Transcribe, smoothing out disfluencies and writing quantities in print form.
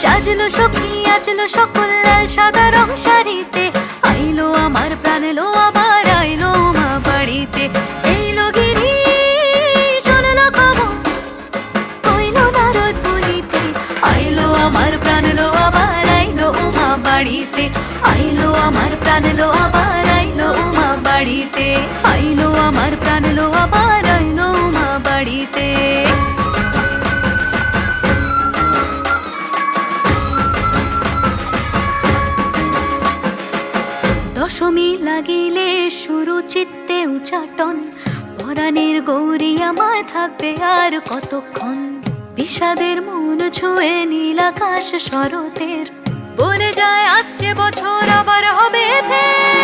সাজলো সখী আজলো সকল লাল সাদা রং শাড়িতে, আইলো আমার প্রাণ এলো আবার আইলো মা বাড়িতে। এইলো গিরি শুনলো খবর কইলো নারদ বলিতে, আইলো আমার প্রাণ এলো আবার আইলো মা বাড়িতে। আইলো আমার প্রাণ এলো আবার আইলো মা বাড়িতে। আইলো আমার প্রাণ এলো আবার আইলো মা বাড়িতে। দশমী লাগিলে শুরু চিত্তে উচাটন, পরাণের গৌরী আমার থাকবে আর কতক্ষণ। বিষাদের মন ছুঁয়ে নীল আকাশ শরতের, বলে যায় আসছে বছর আবার হবে ফের।